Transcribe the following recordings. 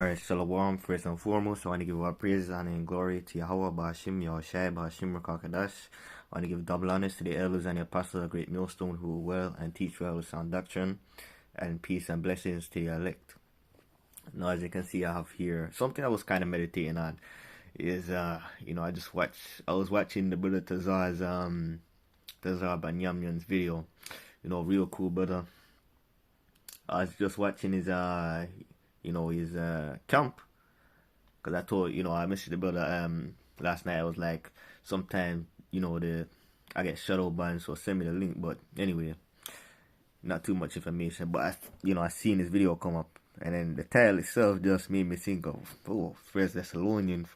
Alright, Shalom. First and foremost, I want to give all praise, honor, and glory to Yahweh, Ba'ashim, Yahushai, Ba'ashim, Rakakadash. I want to give double honors to the elders and the apostles of Great Millstone who well and teach well with sound doctrine, and peace and blessings to the elect. Now, as you can see, I have here something I was kind of meditating on. Is I was watching the brother Tazar Banyamyan's video. Real cool brother. I was just watching his camp, because I told I messaged the brother last night. I was like, sometimes I get shadow banned, so send me the link. But anyway, not too much information. But I seen this video come up, and then the title itself just made me think of First Thessalonians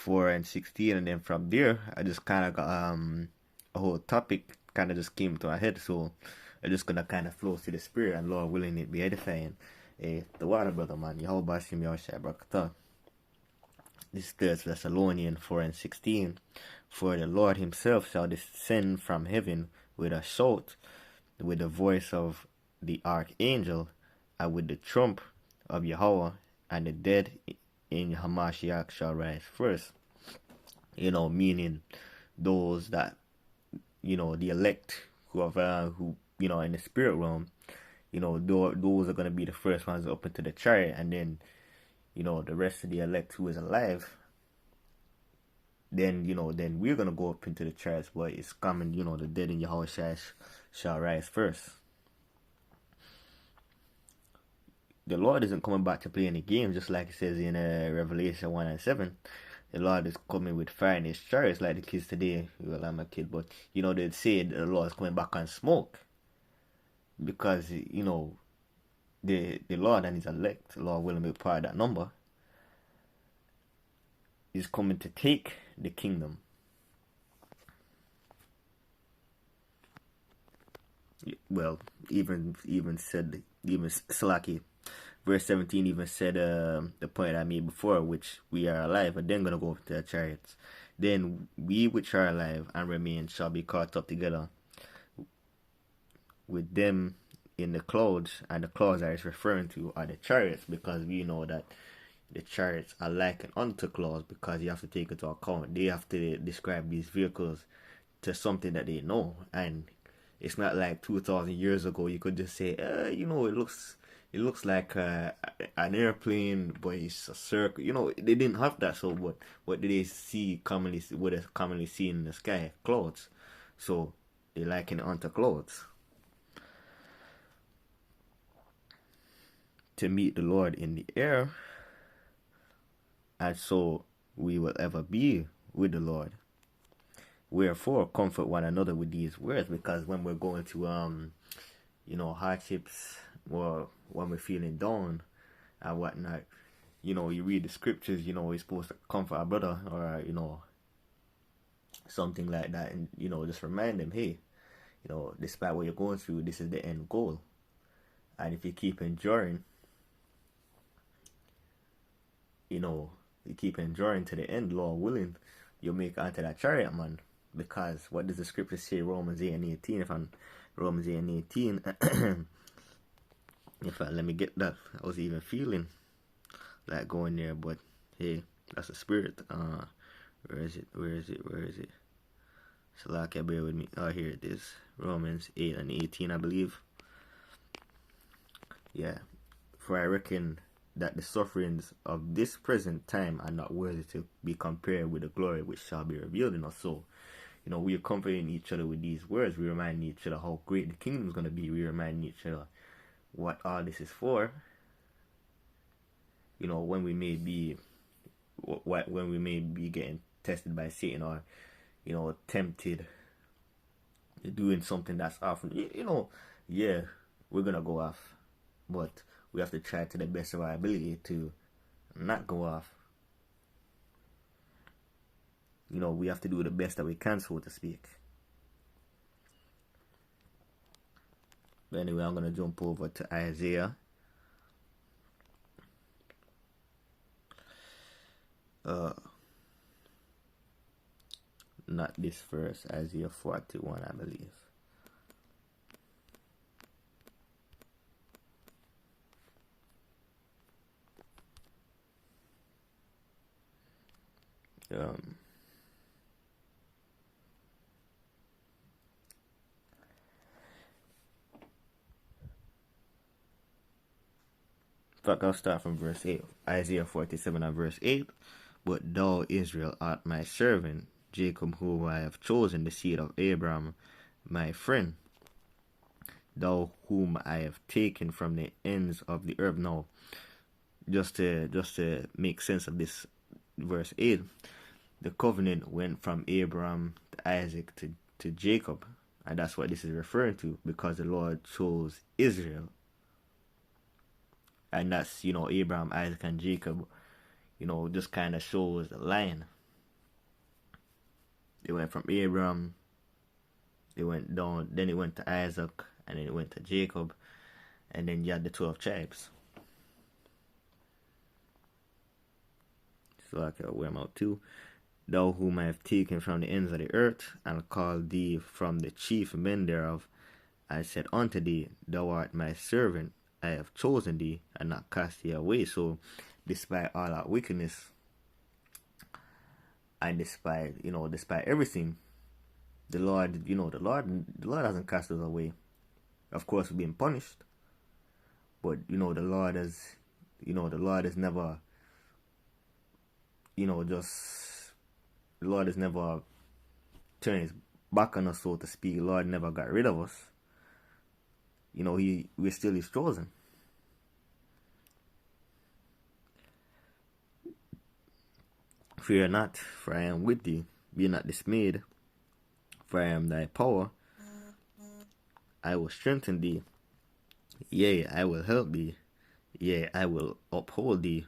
4:16, and then from there I just kind of got a whole topic kind of just came to my head. So I'm just gonna kind of flow through the spirit, and Lord willing, it be edifying. The water brother, man. Yahweh Bashim Yahushai Barakatah. This is 3 Thessalonians 4:16. For the Lord himself shall descend from heaven with a shout, with the voice of the archangel, and with the trump of Yahweh, and the dead in Hamashiach shall rise first. Meaning those that, the elect who have, in the spirit realm, those are going to be the first ones up into the chariot, and then, the rest of the elect who is alive, then we're going to go up into the chariots, but it's coming, the dead in Yahweh shall rise first. The Lord isn't coming back to play any games, just like it says in Revelation 1:7. The Lord is coming with fire in his chariots, like the kids today. Well, I'm a kid, but, they'd say the Lord is coming back on smoke. Because, the Lord and his elect, Lord willing be part of that number, is coming to take the kingdom. Well, even Salaki, verse 17 even said the point I made before, which we are alive and then gonna go to the chariots. Then we which are alive and remain shall be caught up together with them in the clouds, and the clouds I is referring to are the chariots, because we know that the chariots are likened unto clouds, because you have to take into account they have to describe these vehicles to something that they know. And it's not like 2,000 years ago you could just say it looks like an airplane, but it's a circle. They didn't have that. So what do they see commonly? What is commonly seen in the sky? Clouds. So they liken it unto clouds. To meet the Lord in the air, and so we will ever be with the Lord. Wherefore, comfort one another with these words, because when we're going to hardships, or when we're feeling down and whatnot, you read the scriptures, you're supposed to comfort our brother, or something like that, and just remind them, hey, despite what you're going through, this is the end goal. And if you keep enduring, you keep enduring to the end, Lord willing, you'll make it onto that chariot, man. Because what does the scripture say? Romans 8:18. Romans 8:18. Let me get that. I was even feeling like going there, but hey, that's a spirit. Where is it? Salakia, bear with me. Oh, here it is. Romans 8:18, I believe. Yeah. For I reckon that the sufferings of this present time are not worthy to be compared with the glory which shall be revealed in us. So, we are comforting each other with these words. We remind each other how great the kingdom is going to be. We remind each other what all this is for. When we may be getting tested by Satan, or tempted doing something that's off. Yeah, we're gonna go off, but we have to try to the best of our ability to not go off. We have to do the best that we can, so to speak. But anyway, I'm going to jump over to Isaiah. Not this verse, Isaiah 41, I believe. Um, in fact, I'll start from verse 8. Isaiah 47 and verse 8. But thou, Israel, art my servant, Jacob, whom I have chosen, the seed of Abraham, my friend. Thou whom I have taken from the ends of the earth. Now, just to make sense of this verse 8, the covenant went from Abraham to Isaac to Jacob, and that's what this is referring to, because the Lord chose Israel, and that's, Abraham, Isaac, and Jacob, just kind of shows the line. It went from Abraham, it went down, then it went to Isaac, and then it went to Jacob, and then you had the 12 tribes. So okay, where I'm out to. Thou whom I have taken from the ends of the earth, and called thee from the chief men thereof, I said unto thee, thou art my servant, I have chosen thee, and not cast thee away. So, despite all our wickedness, and despite everything, the Lord hasn't cast us away. Of course, we're being punished, but the Lord has never, the Lord has never turned his back on us, so to speak. The Lord never got rid of us. We're still his chosen. Fear not, for I am with thee. Be not dismayed, for I am thy power. I will strengthen thee. Yea, I will help thee. Yea, I will uphold thee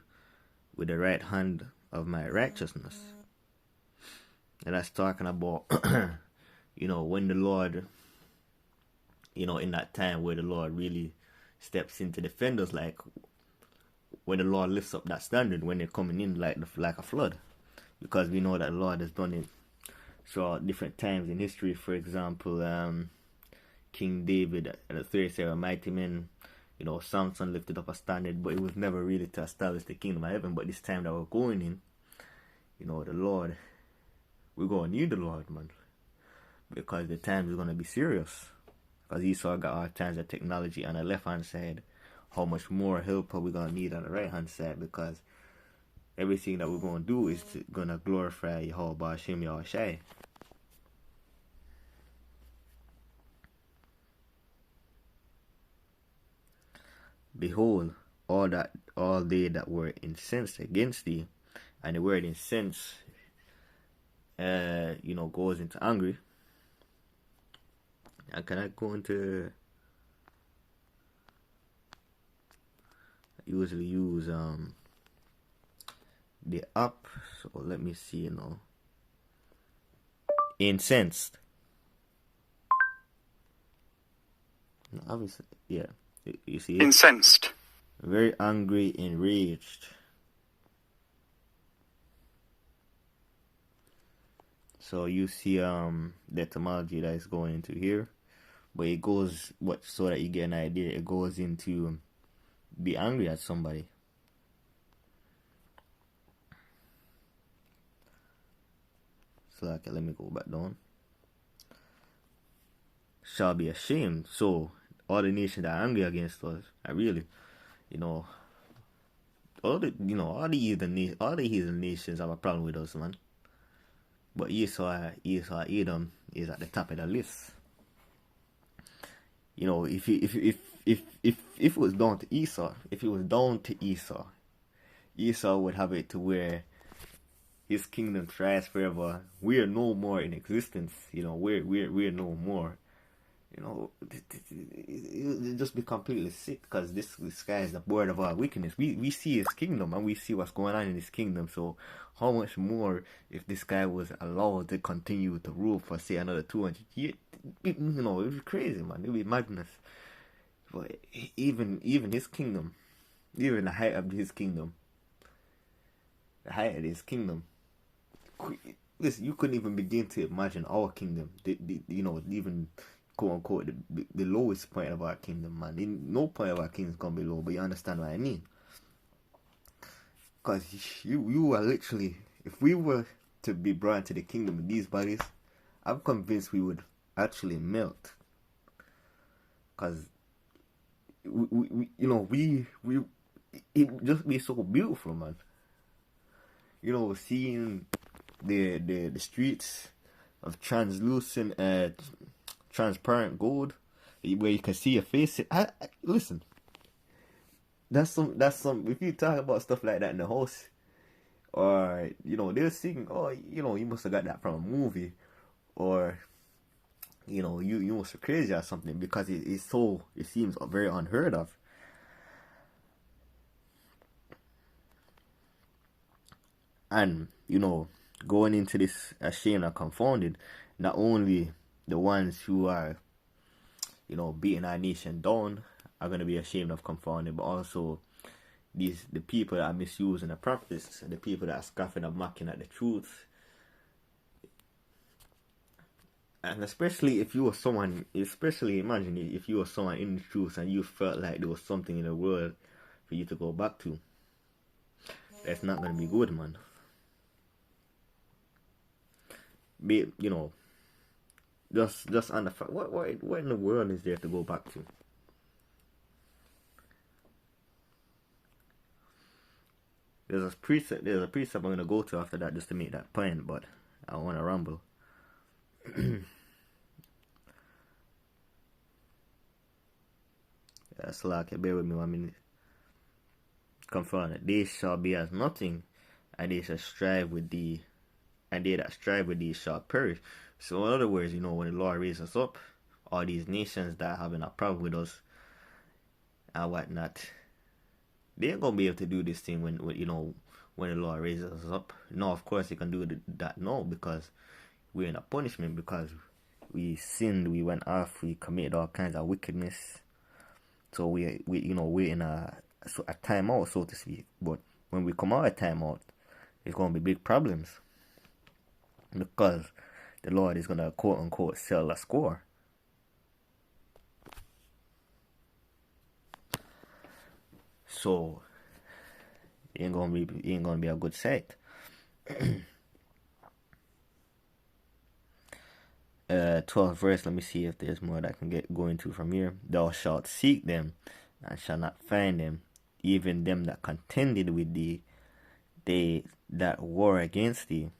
with the right hand of my righteousness. And that's talking about, when the Lord, in that time where the Lord really steps in to defend us, like when the Lord lifts up that standard, when they're coming in like a flood. Because we know that the Lord has done it throughout different times in history. For example, King David and the 37 mighty men, Samson lifted up a standard, but it was never really to establish the kingdom of heaven. But this time that we're going in, the Lord, we're going to need the Lord, man. Because the times are going to be serious. Because Esau got all kinds of technology on the left hand side. How much more help are we going to need on the right hand side? Because everything that we're going to do is going to glorify Yahweh Ba'ashem Yahushai. Behold, all they that were incensed against thee, and the word incense, goes into angry. And can I go into? I usually use the app, so let me see incensed. Obviously, yeah. You see it? Incensed. Very angry, enraged. So you see the etymology that is going into here. But it goes, so that you get an idea, it goes into be angry at somebody. So okay, let me go back down. Shall be ashamed. So all the nations that are angry against us are really, all the heathen nations have a problem with us, man. But Esau, Edom is at the top of the list. If it was down to Esau, Esau would have it to where his kingdom thrives forever. We are no more in existence. We're no more. It just be completely sick, because this guy is the board of our wickedness. We see his kingdom, and we see what's going on in his kingdom. So how much more if this guy was allowed to continue to rule for, say, another 200 years? It would be crazy, man. It would be madness. But even his kingdom, even the height of his kingdom, listen, you couldn't even begin to imagine our kingdom. Even quote unquote the lowest point of our kingdom, man. No point of our kingdom is gonna be low, but you understand what I mean. Because you are literally, if we were to be brought into the kingdom in these bodies, I'm convinced we would actually melt. Cause we it would just be so beautiful, man. Seeing the streets of transparent gold, where you can see your face. Listen, that's some. If you talk about stuff like that in the house, or they're singing, oh, you must have got that from a movie, or you must be crazy or something, because it seems very unheard of. And going into this ashamed and confounded, not only the ones who are beating our nation down are going to be ashamed of confounded, but also the people that are misusing the practice, the people that are scoffing and mocking at the truth. And especially if you were someone, especially imagine if you were someone in the truth and you felt like there was something in the world for you to go back to. That's not going to be good, man. Just on the fact, what in the world is there to go back to? There's a precept I'm gonna go to after that just to make that point, but I don't wanna ramble. That's like, bear with me 1 minute. Confirm that they shall be as nothing, and they that strive with thee shall perish. So in other words, when the Lord raises us up, all these nations that are having a problem with us and whatnot, they ain't gonna be able to do this thing when the Lord raises us up. No, of course they can do that now, because we're in a punishment, because we sinned, we went off, we committed all kinds of wickedness. So we're in a timeout, so to speak. But when we come out of timeout, there's gonna be big problems, because the Lord is gonna quote unquote sell a score. So it ain't gonna be a good sight. 12th verse, let me see if there's more that I can get going to from here. Thou shalt seek them and shall not find them, even them that contended with thee, they that war against thee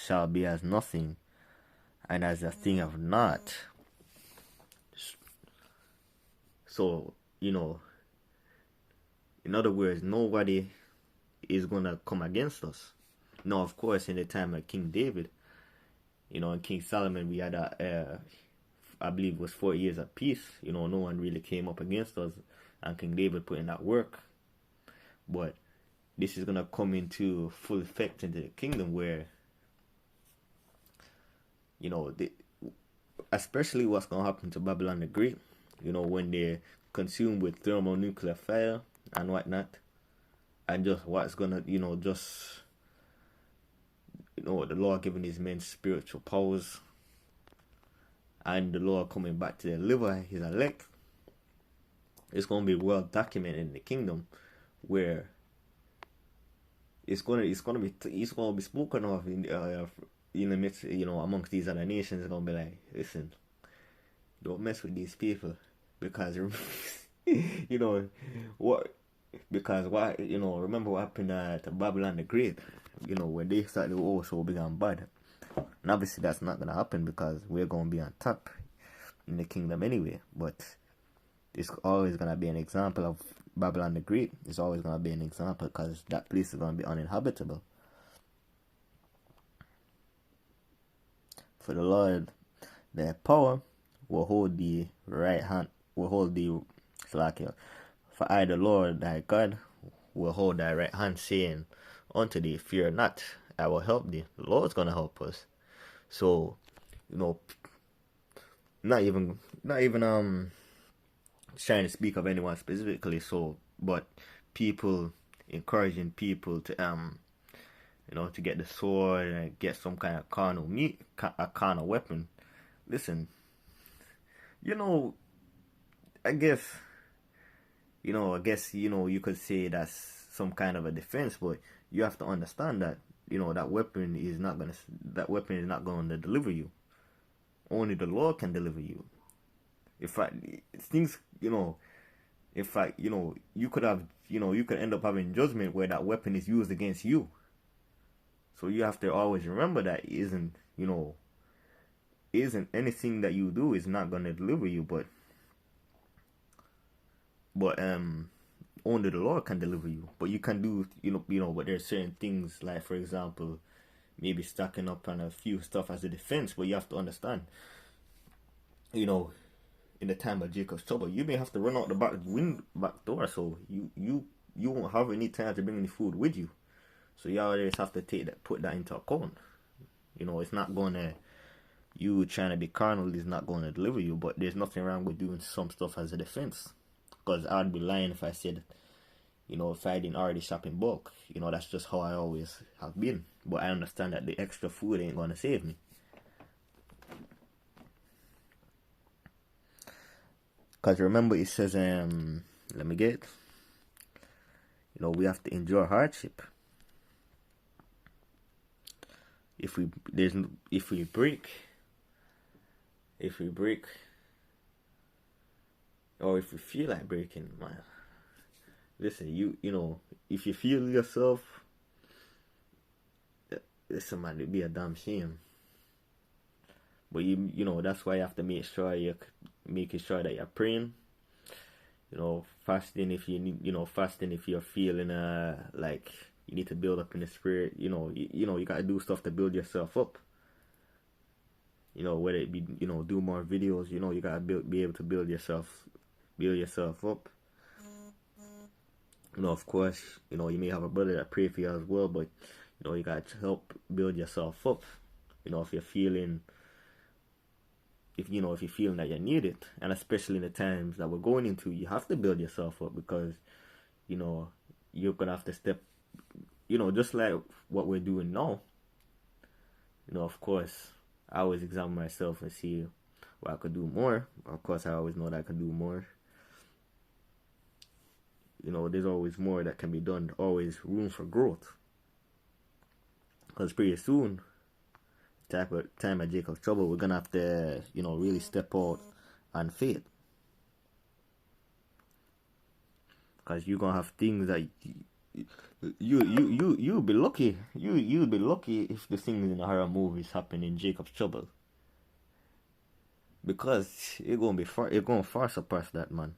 shall be as nothing, and as a thing of naught. So, in other words, nobody is gonna come against us. Now, of course, in the time of King David, and King Solomon, we had I believe it was 4 years of peace. No one really came up against us, and King David put in that work. But this is gonna come into full effect into the kingdom, where especially what's gonna happen to Babylon the Great. When they're consumed with thermonuclear fire and whatnot, and just what's gonna the Lord giving these men spiritual powers, and the Lord coming back to deliver his elect. It's going to be well documented in the kingdom, where it's going to be spoken of in the midst, amongst these other nations. It's going to be like, listen, don't mess with these people, because remember what happened to Babylon the Great, when they started so big and bad. And obviously that's not going to happen, because we're going to be on top in the kingdom anyway. But it's always going to be an example of Babylon the Great. It's always going to be an example, because that place is going to be uninhabitable. For the Lord, their power will hold the right hand, for I, the Lord thy God, will hold thy right hand, saying unto thee, fear not, I will help thee. The Lord's gonna help us. So, not even trying to speak of anyone specifically, but people encouraging people to to get the sword and get some kind of carnal weapon. Listen, I guess you could say that's some kind of a defense, but you have to understand that that weapon is not gonna deliver you. Only the Lord can deliver you. In fact, things, in fact, you could have, you could end up having judgment where that weapon is used against you. So you have to always remember that isn't anything that you do is not gonna deliver you, but only the Lord can deliver you. But you can do, but there's certain things, like for example, maybe stacking up on a few stuff as a defense. But you have to understand, in the time of Jacob's trouble, you may have to run out the back door, so you won't have any time to bring any food with you. So you always have to put that into account. It's not gonna, you trying to be carnal is not gonna deliver you. But there's nothing wrong with doing some stuff as a defense. Because I'd be lying if I said, if I didn't already shop in bulk. That's just how I always have been. But I understand that the extra food ain't gonna save me. Because remember, it says, let me get, we have to endure hardship. If we break, or if we feel like breaking, man, listen, if you feel yourself, listen, man, it'd be a damn shame. But that's why you have to make sure that you're praying. Fasting if you need, fasting if you're feeling like you need to build up in the spirit. You gotta do stuff to build yourself up. Whether it be, do more videos. You gotta be able to build yourself up. Of course, you may have a brother that pray for you as well, but you gotta help build yourself up. If you're feeling, if you're feeling that you need it, and especially in the times that we're going into, you have to build yourself up, because you're gonna have to step, just like what we're doing now. Of course, I always examine myself and see what I could do more. Of course, I always know that I can do more. There's always more that can be done. Always room for growth. Because pretty soon, time of Jacob's trouble, we're gonna have to, really step out on faith. Because you're gonna have things that you'll be lucky. You'll be lucky if the things in the horror movies happen in Jacob's trouble. Because it's gonna far surpass that, man.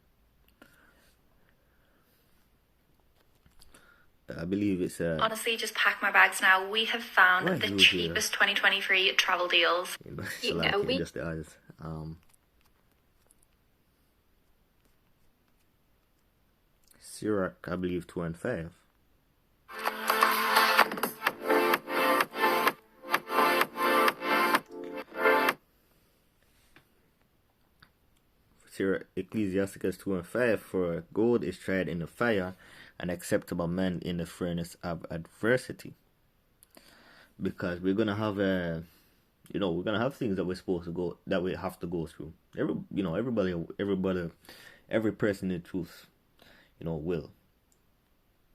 I believe it's honestly, just pack my bags now. We have found the cheapest 2023 travel deals. Just the eyes. Sirach, I believe 2 and 5. Sirach, Ecclesiasticus 2 and 5. For gold is tried in the fire, an acceptable man in the furnace of adversity. Because we're gonna have we're gonna have things that we have to go through. Every person in truth, will.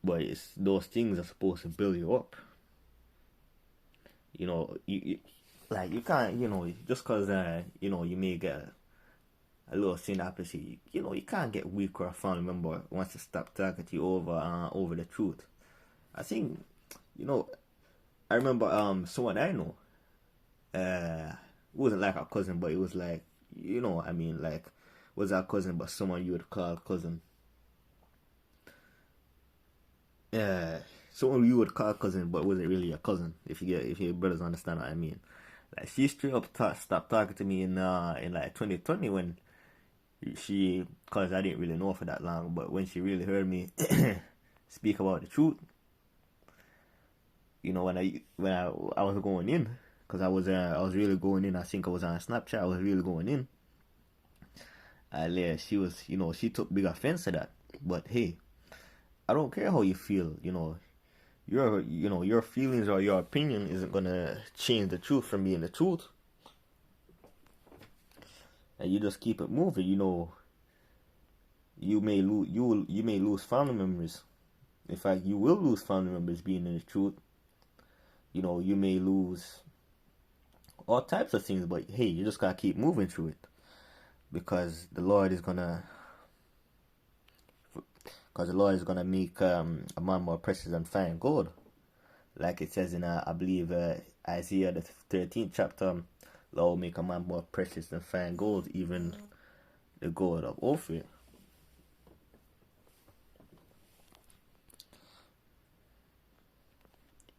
But those things are supposed to build you up. You can't, just cause you may get a little thing happens to you, you can't get weak or a family member wants to stop talking to you over the truth. I think, I remember someone I know, it wasn't like a cousin, but it was like, was our cousin, but someone you would call cousin. Someone you would call cousin, but wasn't really a cousin, if your brothers understand what I mean. Like, she straight up stopped talking to me in like 2020 when cause I didn't really know for that long, but when she really heard me speak about the truth, when I was going in, cause I was really going in. I think I was on Snapchat. I was really going in. She was, she took big offense to that. But hey, I don't care how you feel. Your feelings or your opinion isn't gonna change the truth from being the truth. And you just keep it moving. You may lose family members. In fact, you will lose family members being in the truth. you may lose all types of things, but hey, you just gotta keep moving through it, because the Lord is gonna make a man more precious than fine gold, like it says in I believe Isaiah the 13th chapter. Lord will make a man more precious than fine gold, even the gold of Ophir.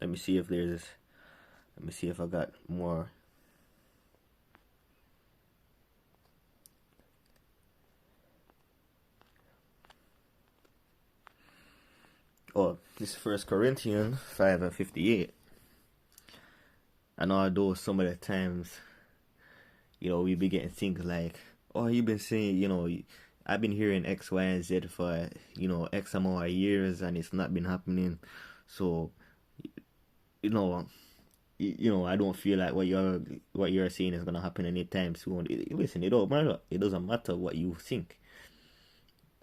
Let me see if I got more. Oh, this is 1 Corinthians 5:58. And although some of the times, we be getting things like, oh, you've been saying, I've been hearing X, Y, and Z for, X amount of years, and it's not been happening. So, I don't feel like what you're saying is gonna happen anytime soon. Listen, it don't matter. It doesn't matter what you think.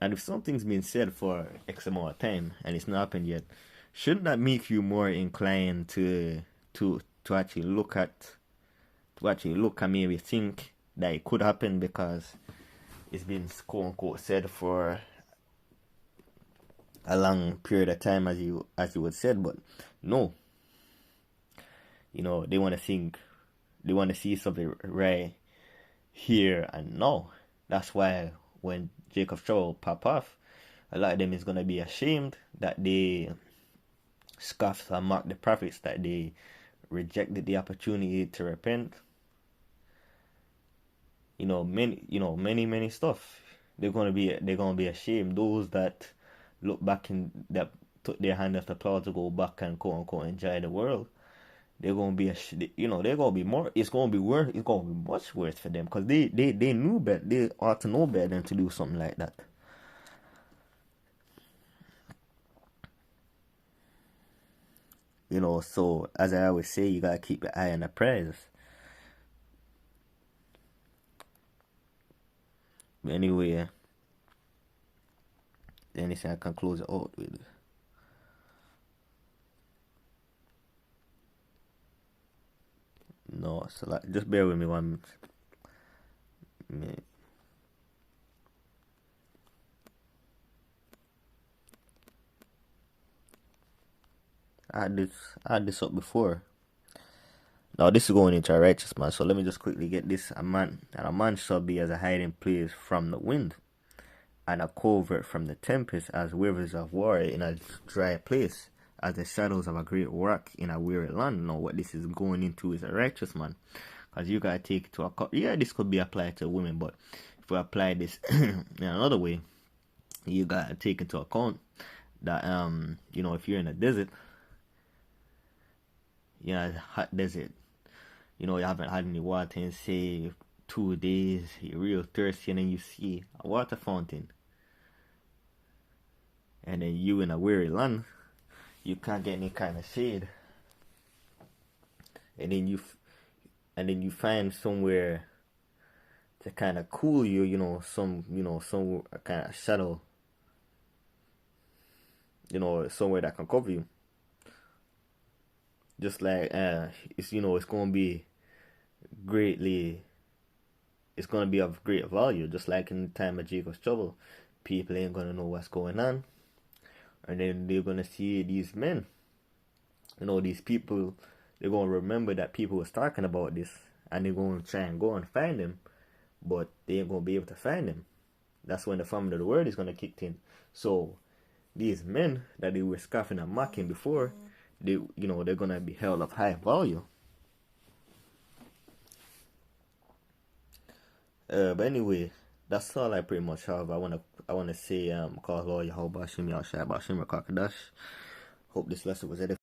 And if something's been said for X amount of time and it's not happened yet, shouldn't that make you more inclined to actually look at maybe think that it could happen because it's been quote unquote said for a long period of time, as you would said? But no, they want to see something right here and now. That's why when Jacob's trouble pop off, a lot of them is gonna be ashamed that they scoffed and mocked the prophets, that they rejected the opportunity to repent. Many stuff. They're gonna be ashamed. Those that look back that took their hand off the plow to go back and quote unquote enjoy the world, they're gonna be they're gonna be more. It's gonna be worse. It's gonna be much worse for them, because they knew better. They ought to know better than to do something like that. So as I always say, you gotta keep your eye on the prize. But anyway, anything I can close it out with. No, so like, just bear with me 1 minute. I had this up before. Now this is going into a righteous man, so let me just quickly get this. A man shall be as a hiding place from the wind, and a covert from the tempest, as rivers of water in a dry place, as the shadows of a great rock in a weary land. Now what this is going into is a righteous man, because you gotta take it to account. Yeah, this could be applied to women, but if we apply this in another way, you gotta take into account that if you're in a desert, hot desert, you haven't had any water in say 2 days, you're real thirsty, and then you see a water fountain, and then you in a weary land, you can't get any kind of shade, and then you find somewhere to kind of cool you, some kind of shadow, somewhere that can cover you. Just like it's gonna be of great value. Just like in the time of Jacob's trouble, people ain't gonna know what's going on, and then they're gonna see these men, these people. They're gonna remember that people was talking about this, and they're gonna try and go and find them, but they ain't gonna be able to find them. That's when the famine of the word is gonna kick in. So these men that they were scoffing and mocking before, they're gonna be held of high value. But anyway, that's all I pretty much have. I wanna say call Lord Yahweh Bashim Yahshua Bashim Rakakadash. Hope this lesson was edified.